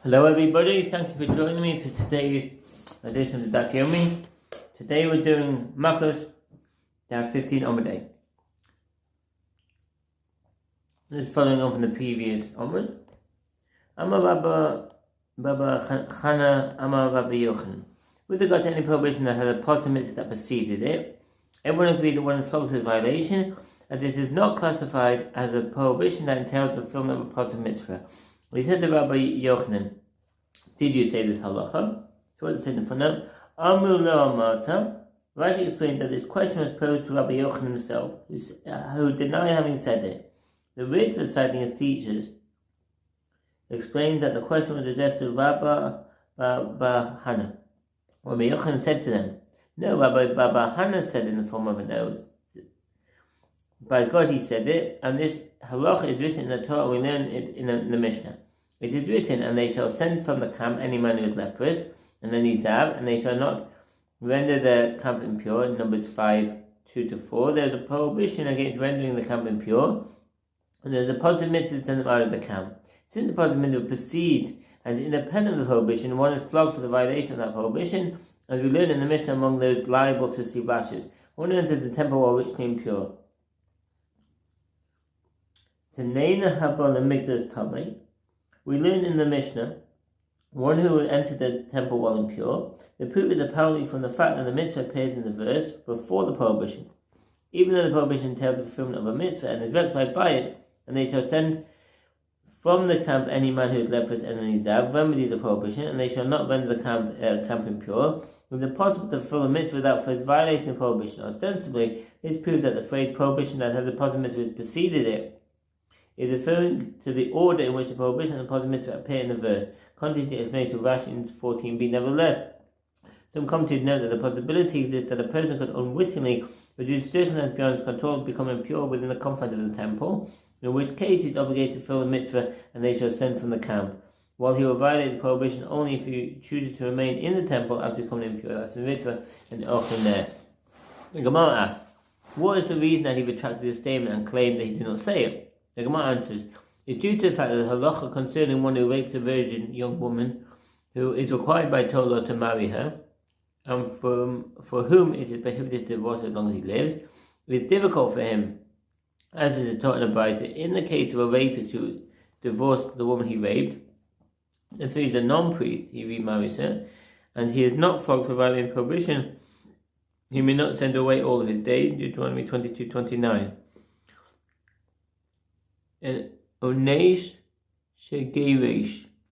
Hello everybody, thank you for joining me for today's edition of the Daf Yomi. Today we're doing Makkos Daf 15 Omadei. This is following on from the previous onward. Amar Baba Chana Amar Rabbi Yochanan. With regard to any prohibition that has a potter mitzvah that preceded it, everyone agrees that one flogs is a violation, and this is not classified as a prohibition that entails the fulfillment of a potter mitzvah. He said to Rabbi Yochanan, did you say this halacha? So what it said in front of Amru lo amarta. Rashi explained that this question was posed to Rabbi Yochanan himself, who denied having said it. The Ritva, citing his teachers, explained that the question was addressed to Rabbi Hana. Rabbi Yochanan said to them, no, Rabbi Hana said in the form of an oath. By God he said it, and this halacha is written in the Torah. We learn it in the Mishnah. It is written, and they shall send from the camp any man who is leprous, and any zav, and they shall not render the camp impure. In Numbers 5:2-4, there is a prohibition against rendering the camp impure, and there is a positive mitzvah to send them out of the camp. Since the positive mitzvah precedes and is independent of the prohibition, one is flogged for the violation of that prohibition, as we learn in the Mishnah among those liable to receive lashes. One who entered the temple while richly impure. Taneina haba lemikdash tamei. We learn in the Mishnah, one who entered the temple while impure. The proof is apparently from the fact that the mitzvah appears in the verse before the prohibition. Even though the prohibition entails the fulfillment of a mitzvah and is rectified by it, and they shall send from the camp any man who is leprous and any zav, remedy the prohibition, and they shall not render the camp impure. It is impossible to fulfill a mitzvah without first violating the prohibition. Ostensibly, this proves that the phrase prohibition that has a positive mitzvah preceded it is referring to the order in which the prohibition and the positive mitzvah appear in the verse, contrary to the explanation of Rashi in 14b. Nevertheless, some commentators note that the possibility exists that a person could unwittingly, due to circumstances beyond his control, become impure within the confines of the temple, in which case he is obligated to fulfill the mitzvah, and they shall send from the camp, while he will violate the prohibition only if he chooses to remain in the temple after becoming impure. That's the mitzvah and the Ochel there. The Gemara asks, what is the reason that he retracted his statement and claimed that he did not say it? The Gemara answers, it's due to the fact that the halacha concerning one who rapes a virgin young woman who is required by Torah to marry her, and for whom it is prohibited to divorce as long as he lives, it is difficult for him, as is taught in the Bible, in the case of a rapist who divorced the woman he raped, if he is a non-priest, he remarries her, and he is not flogged for violating prohibition, he may not send away all of his days, Deuteronomy 22:29. And Onesh Shegeresh.